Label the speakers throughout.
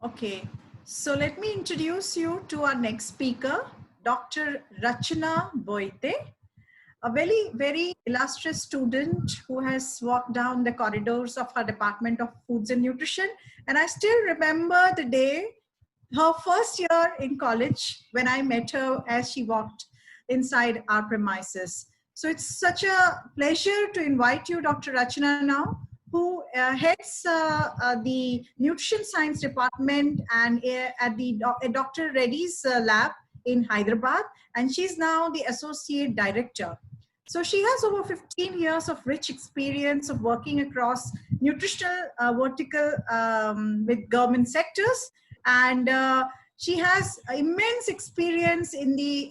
Speaker 1: Okay, so let me introduce you to our next speaker, Dr. Rachana Boite, a very illustrious student who has walked down the corridors of our Department of Foods and Nutrition. And I still remember the day, her first year in college, when I met her as she walked inside our premises. So it's such a pleasure to invite you, Dr. Rachana, now, who heads the Nutrition Science Department and at the Dr. Reddy's lab in Hyderabad. And she's now the Associate Director. So she has over 15 years of rich experience of working across nutritional vertical with government sectors, and she has immense experience in the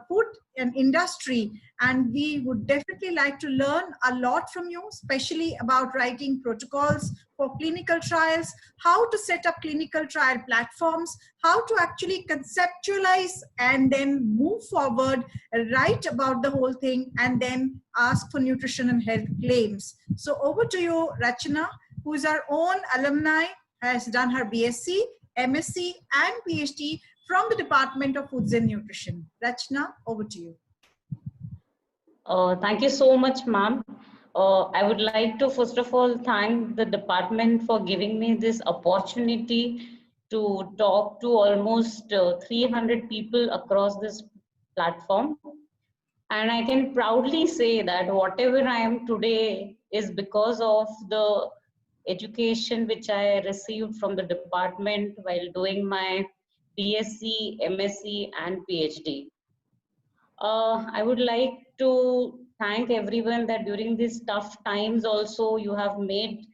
Speaker 1: food and industry, and we would definitely like to learn a lot from you, especially about writing protocols for clinical trials, how to set up clinical trial platforms, how to actually conceptualize and then move forward, write about the whole thing, and then ask for nutrition and health claims. So over to you, Rachana, who is our own alumni, has done her BSc, MSc, and PhD from the Department of Foods and Nutrition. Rachana, over to you.
Speaker 2: Thank you so much, ma'am. I would like to first of all thank the department for giving me this opportunity to talk to almost 300 people across this platform. And I can proudly say that whatever I am today is because of the education which I received from the department while doing my BSc, MSc, and PhD. I would like to thank everyone that during these tough times also you have made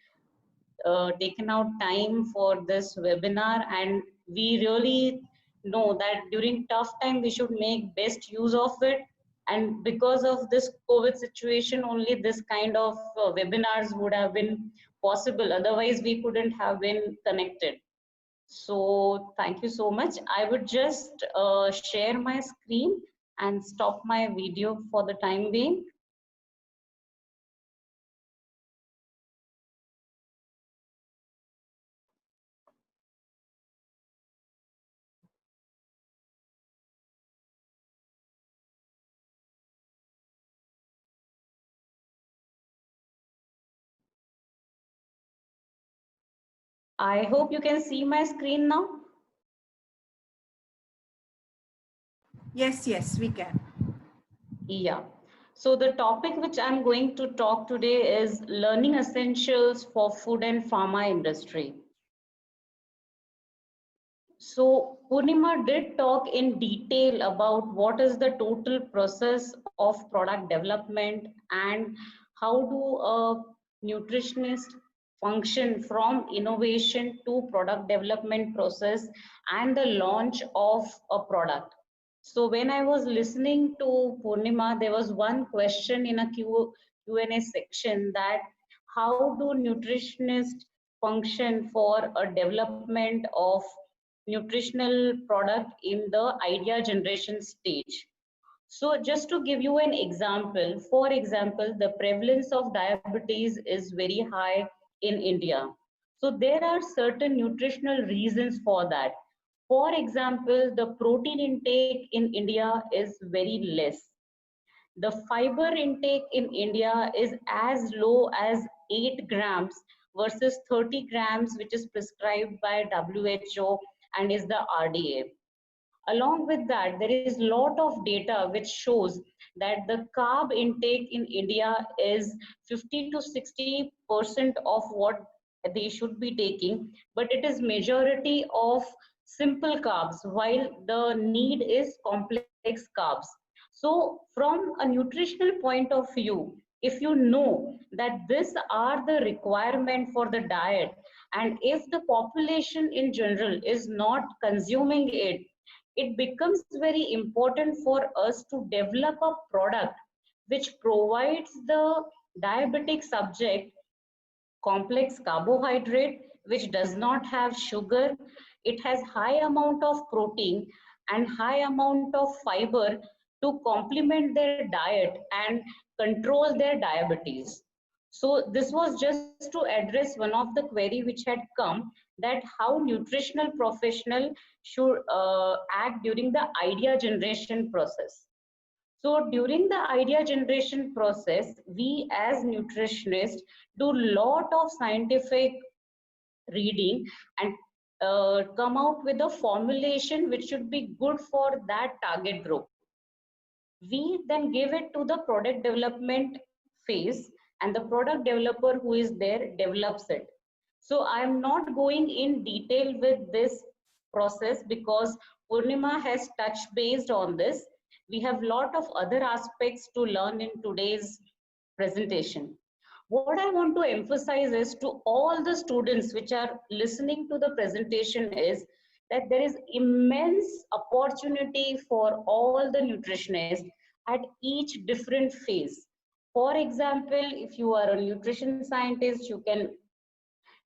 Speaker 2: taken out time for this webinar, and we really know that during tough time we should make best use of it. And because of this COVID situation, only this kind of webinars would have been possible. Otherwise, we couldn't have been connected. So thank you so much. I would just share my screen and stop my video for the time being. I hope you can see my screen now.
Speaker 1: Yes, yes, we can.
Speaker 2: Yeah. So the topic which I'm going to talk today is learning essentials for food and pharma industry. So Purnima did talk in detail about what is the total process of product development and how do a nutritionist function from innovation to product development process and the launch of a product. So when I was listening to Purnima, there was one question in a Q&A section that how do nutritionists function for a development of nutritional product in the idea generation stage. So just to give you an example, for example, the prevalence of diabetes is very high in India. So there are certain nutritional reasons for that. For example, the protein intake in India is very less. The fiber intake in India is as low as 8 grams versus 30 grams, which is prescribed by WHO and is the RDA. Along with that, there is a lot of data which shows that the carb intake in India is 50 to 60% of what they should be taking, but it is majority of simple carbs, while the need is complex carbs. So from a nutritional point of view, if you know that these are the requirement for the diet, and if the population in general is not consuming it, it becomes very important for us to develop a product which provides the diabetic subject complex carbohydrate which does not have sugar. It has high amount of protein and high amount of fiber to complement their diet and control their diabetes. So this was just to address one of the query which had come, that how nutritional professional should act during the idea generation process. So during the idea generation process, we as nutritionists do lot of scientific reading and come out with a formulation which should be good for that target group. We then give it to the product development phase, and the product developer who is there develops it. So I am not going in detail with this process because Purnima has touched based on this. We have lot of other aspects to learn in today's presentation. What I want to emphasize is to all the students which are listening to the presentation is that there is immense opportunity for all the nutritionists at each different phase. For example, if you are a nutrition scientist, you can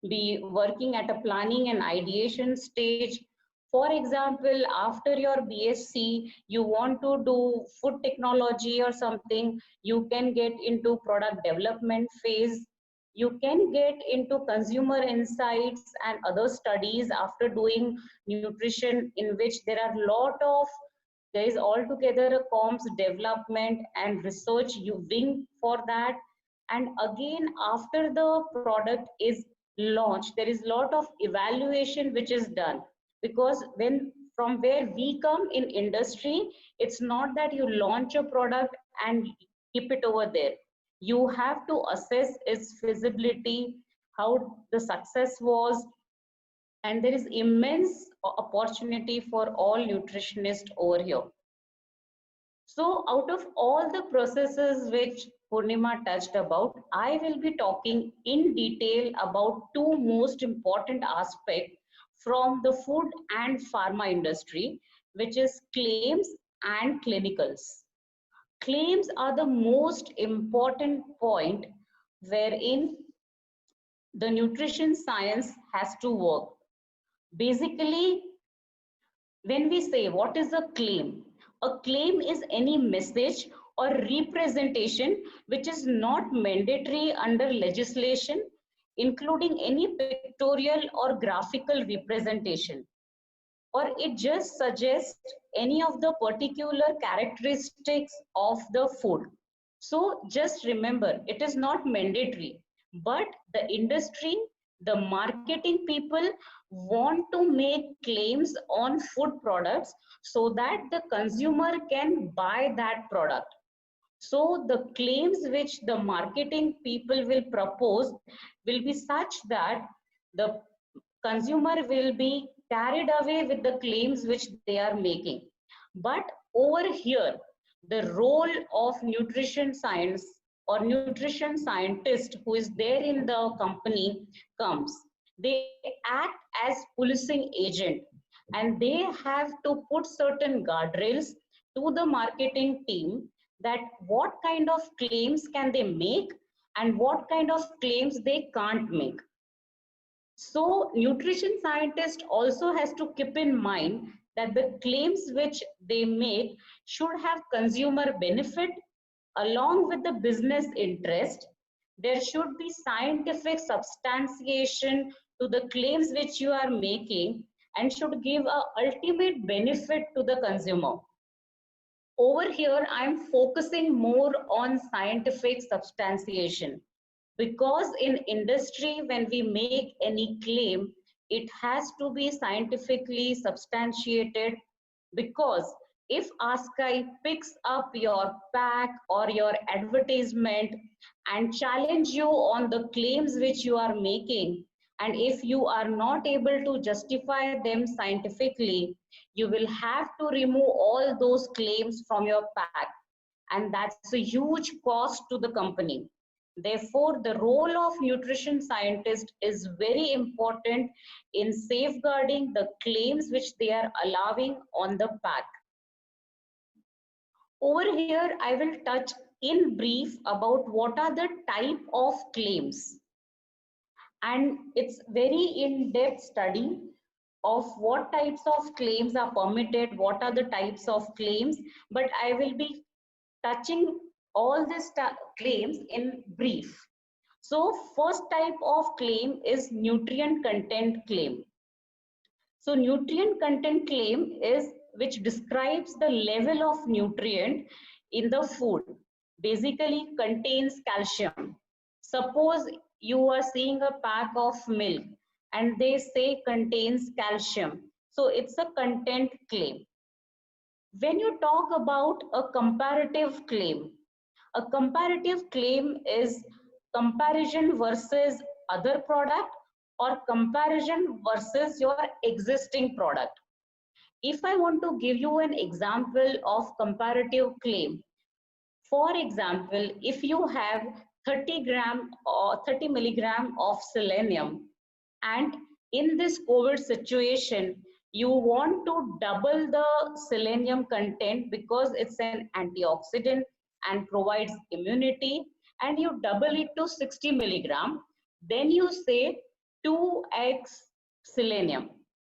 Speaker 2: be working at a planning and ideation stage. For example, after your BSc, you want to do food technology or something, you can get into product development phase. You can get into consumer insights and other studies after doing nutrition, in which there are lot of, there is altogether a comms development and research you wing for that. And again, after the product is launched, there is lot of evaluation which is done, because when from where we come in industry, it's not that you launch a product and keep it over there. You have to assess its feasibility, how the success was, and there is immense opportunity for all nutritionists over here. So out of all the processes which Purnima touched about, I will be talking in detail about two most important aspects from the food and pharma industry, which is claims and clinicals. Claims are the most important point wherein the nutrition science has to work. Basically, when we say what is a claim is any message or representation which is not mandatory under legislation, including any pictorial or graphical representation, or it just suggests any of the particular characteristics of the food. So just remember, it is not mandatory, but the industry, the marketing people want to make claims on food products so that the consumer can buy that product. So the claims which the marketing people will propose will be such that the consumer will be carried away with the claims which they are making. But over here, the role of nutrition science or nutrition scientist who is there in the company comes. They act as policing agent, and they have to put certain guardrails to the marketing team, that what kind of claims can they make and what kind of claims they can't make. So nutrition scientist also has to keep in mind that the claims which they make should have consumer benefit along with the business interest. There should be scientific substantiation to the claims which you are making and should give a ultimate benefit to the consumer. Over here, I'm focusing more on scientific substantiation, because in industry, when we make any claim, it has to be scientifically substantiated. Because if ASCI picks up your pack or your advertisement and challenge you on the claims which you are making, and if you are not able to justify them scientifically, you will have to remove all those claims from your pack, and that's a huge cost to the company. Therefore, the role of nutrition scientist is very important in safeguarding the claims which they are allowing on the pack. Over here, I will touch in brief about what are the type of claims. And it's very in-depth study of what types of claims are permitted, what are the types of claims, but I will be touching all these claims in brief. So first type of claim is nutrient content claim. So nutrient content claim is which describes the level of nutrient in the food. Basically contains calcium. Suppose you are seeing a pack of milk and they say contains calcium. So it's a content claim. When you talk about a comparative claim is comparison versus other product or comparison versus your existing product. If I want to give you an example of comparative claim, for example, if you have 30 gram or 30 milligram of selenium, and in this COVID situation, you want to double the selenium content because it's an antioxidant and provides immunity, and you double it to 60 milligram, then you say 2x selenium.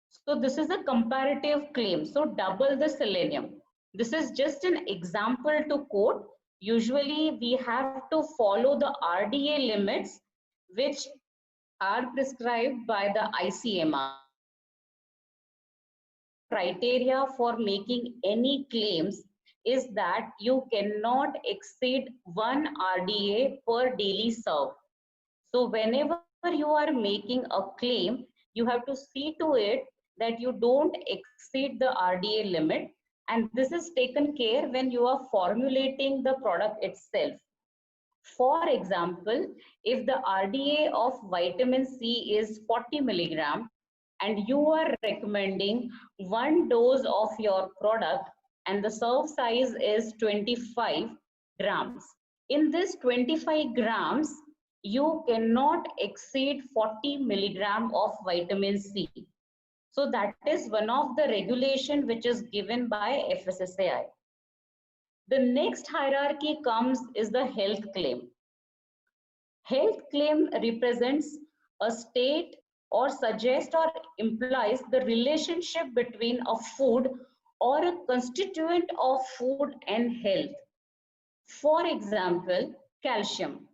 Speaker 2: So this is a comparative claim. So double the selenium. This is just an example to quote. Usually we have to follow the RDA limits which are prescribed by the ICMR. Criteria for making any claims is that you cannot exceed 1 RDA per daily serve. So whenever you are making a claim, you have to see to it that you don't exceed the RDA limit, and this is taken care when you are formulating the product itself. For example, if the RDA of vitamin C is 40 milligram and you are recommending one dose of your product and the serve size is 25 grams. In this 25 grams, you cannot exceed 40 milligram of vitamin C. So that is one of the regulation which is given by FSSAI. The next hierarchy comes is the health claim. Health claim represents a state or suggests or implies the relationship between a food or a constituent of food and health. For example, calcium.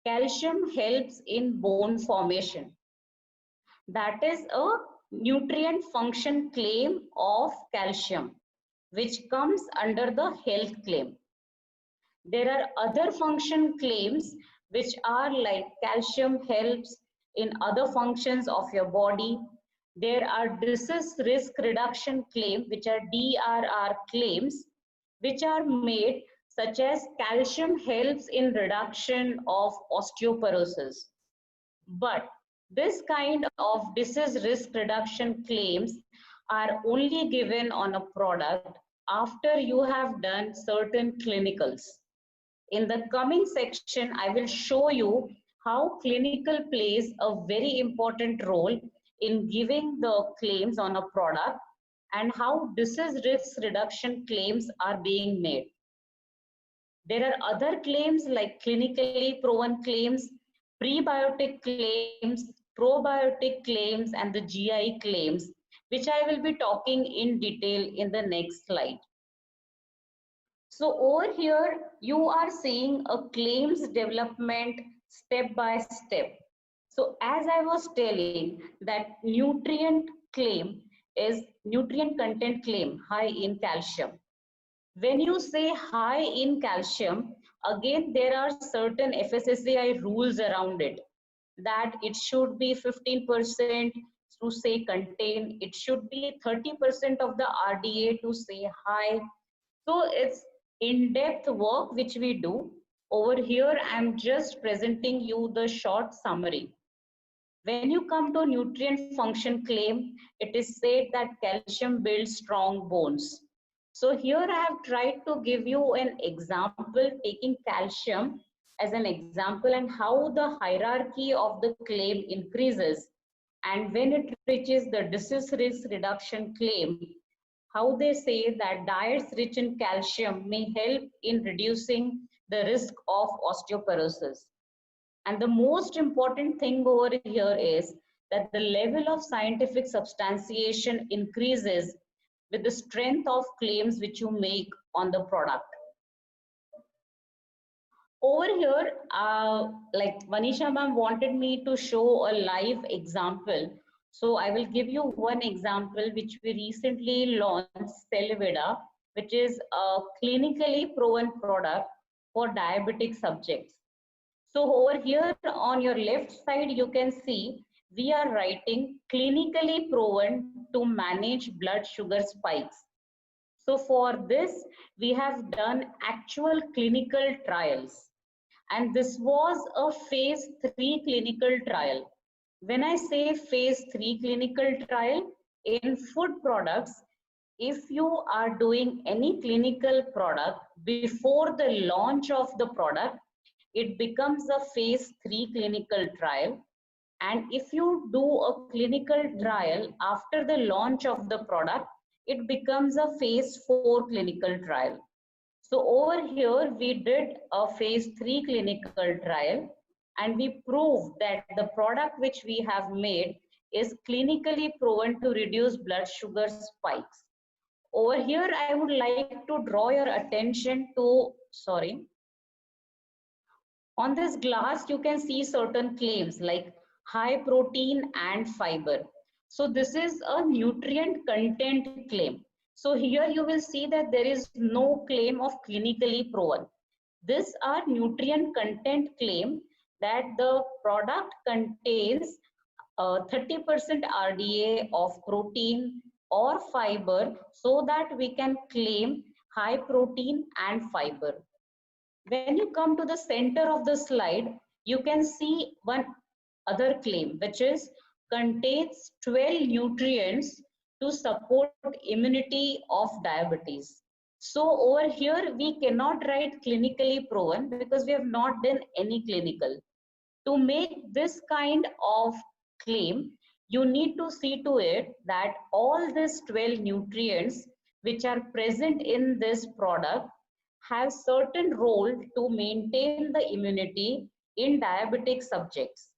Speaker 2: Calcium helps in bone formation. That is a nutrient function claim of calcium, which comes under the health claim. There are other function claims which are like calcium helps in other functions of your body. There are disease risk reduction claims, which are DRR claims, which are made such as calcium helps in reduction of osteoporosis. But this kind of disease risk reduction claims are only given on a product after you have done certain clinicals. In the coming section, I will show you how clinical plays a very important role in giving the claims on a product and how disease risk reduction claims are being made. There are other claims like clinically proven claims, prebiotic claims, probiotic claims, and the GI claims, which I will be talking in detail in the next slide. So over here, you are seeing a claims development step by step. So as I was telling that nutrient claim is nutrient content claim high in calcium. When you say high in calcium, again, there are certain FSSAI rules around it, that it should be 15% to say contain, it should be 30% of the RDA to say high. So it's in-depth work which we do. Over here, I'm just presenting you the short summary. When you come to nutrient function claim, it is said that calcium builds strong bones. So here I have tried to give you an example, taking calcium as an example and how the hierarchy of the claim increases. And when it reaches the disease risk reduction claim, how they say that diets rich in calcium may help in reducing the risk of osteoporosis. And the most important thing over here is that the level of scientific substantiation increases with the strength of claims which you make on the product. Over here, like Vanisha ma'am wanted me to show a live example. So I will give you one example which we recently launched, Cellvida, which is a clinically proven product for diabetic subjects. So over here on your left side, you can see we are writing clinically proven to manage blood sugar spikes. So for this, we have done actual clinical trials. And this was a phase 3 clinical trial. When I say phase 3 clinical trial, in food products, if you are doing any clinical product before the launch of the product, it becomes a phase 3 clinical trial. And if you do a clinical trial after the launch of the product, it becomes a phase 4 clinical trial. So over here, we did a phase 3 clinical trial and we proved that the product which we have made is clinically proven to reduce blood sugar spikes. Over here, I would like to draw your attention to, on this glass, you can see certain claims like high protein and fiber. So this is a nutrient content claim. So here you will see that there is no claim of clinically proven. These are nutrient content claim that the product contains 30% RDA of protein or fiber so that we can claim high protein and fiber. When you come to the center of the slide, you can see one other claim, which is contains 12 nutrients to support immunity of diabetes. So over here, we cannot write clinically proven because we have not done any clinical. To make this kind of claim, you need to see to it that all these 12 nutrients which are present in this product have certain role to maintain the immunity in diabetic subjects.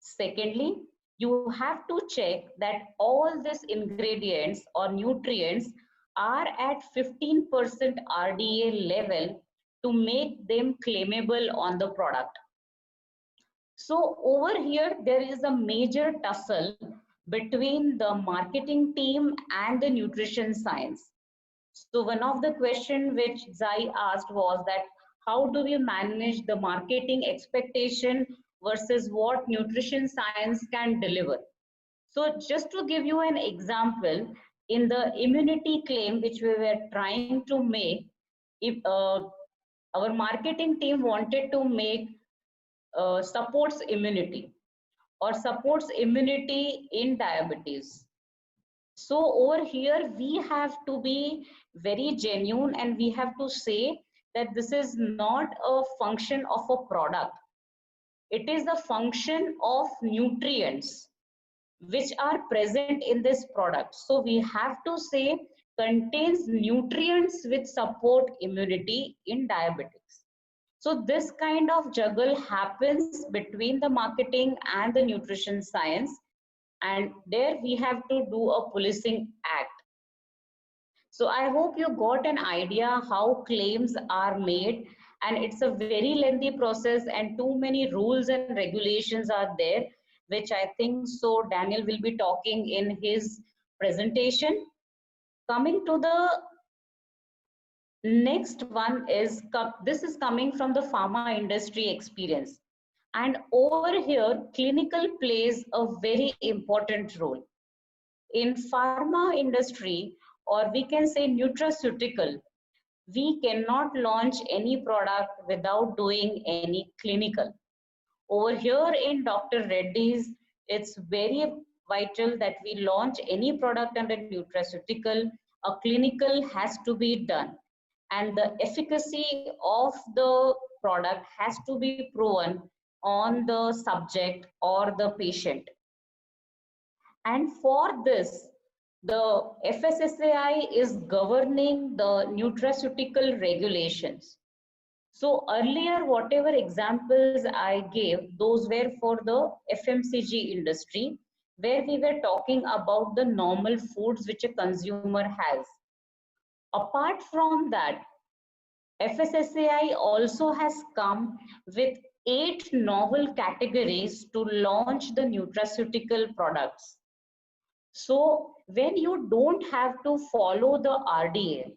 Speaker 2: Secondly, you have to check that all these ingredients or nutrients are at 15% RDA level to make them claimable on the product. So over here, there is a major tussle between the marketing team and the nutrition science. So one of the questions which Zai asked was that how do we manage the marketing expectation versus what nutrition science can deliver? So just to give you an example, in the immunity claim which we were trying to make, if our marketing team wanted to make supports immunity or supports immunity in diabetes. So over here, we have to be very genuine and we have to say that this is not a function of a product. It is a function of nutrients which are present in this product. So we have to say contains nutrients which support immunity in diabetics. So this kind of juggle happens between the marketing and the nutrition science, and there we have to do a policing act. So I hope you got an idea how claims are made, and it's a very lengthy process and too many rules and regulations are there, which I think so Daniel will be talking in his presentation. Coming to the next one is, this is coming from the pharma industry experience. And over here, clinical plays a very important role. In pharma industry, or we can say nutraceutical, we cannot launch any product without doing any clinical. Over here in Dr. Reddy's, it's very vital that we launch any product under nutraceutical. A clinical has to be done, and the efficacy of the product has to be proven on the subject or the patient. And for this, the FSSAI is governing the nutraceutical regulations. So earlier, whatever examples I gave, those were for the FMCG industry, where we were talking about the normal foods which a consumer has. Apart from that, FSSAI also has come with 8 novel categories to launch the nutraceutical products. So when you don't have to follow the RDA,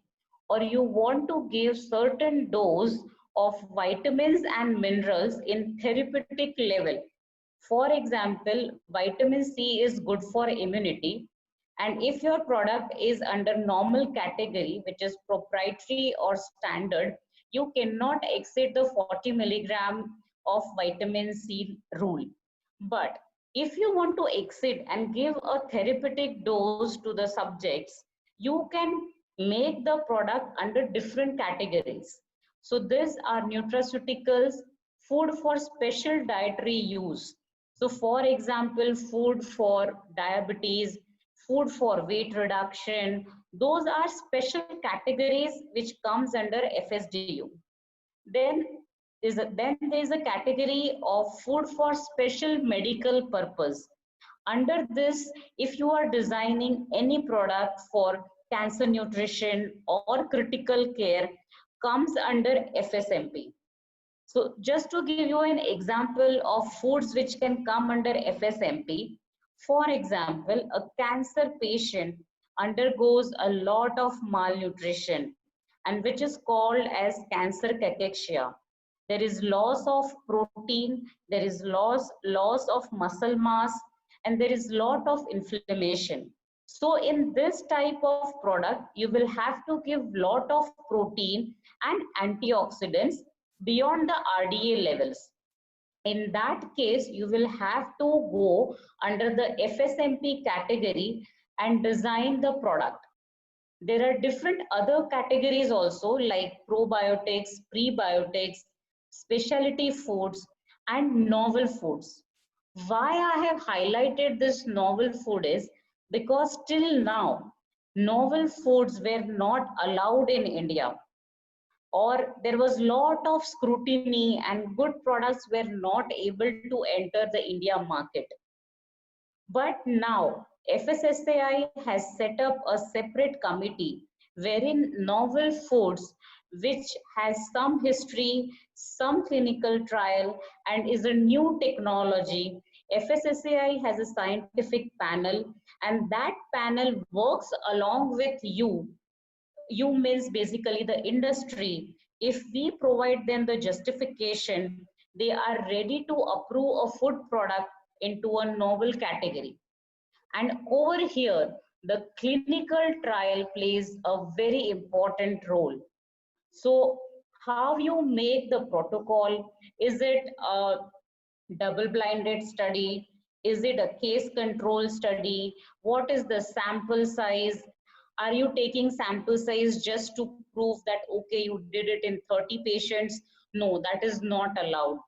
Speaker 2: or you want to give certain dose of vitamins and minerals in therapeutic level. For example, vitamin C is good for immunity. And if your product is under normal category, which is proprietary or standard, you cannot exceed the 40 milligram of vitamin C rule. But if you want to exceed and give a therapeutic dose to the subjects, you can make the product under different categories. So these are nutraceuticals, food for special dietary use. So for example, food for diabetes, food for weight reduction, those are special categories which comes under FSDU. Then then there is a category of food for special medical purpose. Under this, if you are designing any product for cancer nutrition or critical care, comes under FSMP. So just to give you an example of foods which can come under FSMP, for example, a cancer patient undergoes a lot of malnutrition and which is called as cancer cachexia. There is loss of protein, there is loss of muscle mass, and there is lot of inflammation. So in this type of product, you will have to give lot of protein and antioxidants beyond the RDA levels. In that case, you will have to go under the FSMP category and design the product. There are different other categories also like probiotics, prebiotics, specialty foods, and novel foods. Why I have highlighted this novel food is because till now, novel foods were not allowed in India, or there was lot of scrutiny and good products were not able to enter the India market. But now FSSAI has set up a separate committee wherein novel foods which has some history, some clinical trial and is a new technology. FSSAI has a scientific panel and that panel works along with you means basically the industry. If we provide them the justification, they are ready to approve a food product into a novel category. And over here, the clinical trial plays a very important role. So how you make the protocol? Is it a double-blinded study? Is it a case control study? What is the sample size? Are you taking sample size just to prove that, okay, you did it in 30 patients? No, that is not allowed.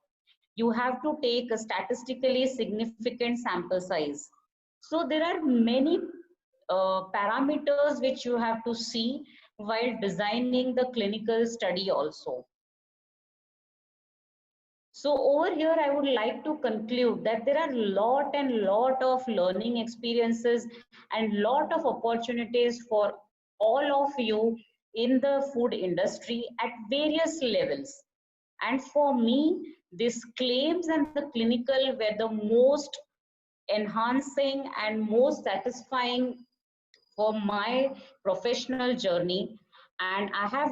Speaker 2: You have to take a statistically significant sample size. So there are many parameters which you have to see while designing the clinical study also. So over here, I would like to conclude that there are lot of learning experiences and lot of opportunities for all of you in the food industry at various levels. And for me, these claims and the clinical were the most enhancing and most satisfying for my professional journey, and I have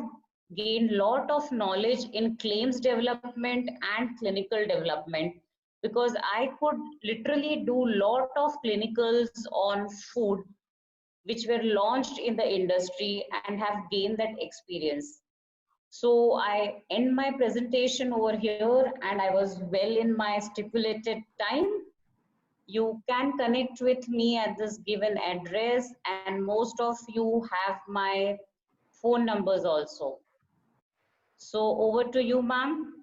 Speaker 2: gained lot of knowledge in claims development and clinical development because I could literally do lot of clinicals on food which were launched in the industry and have gained that experience. So I end my presentation over here and I was well in my stipulated time. You can connect with me at this given address and most of you have my phone numbers also. So over to you, ma'am.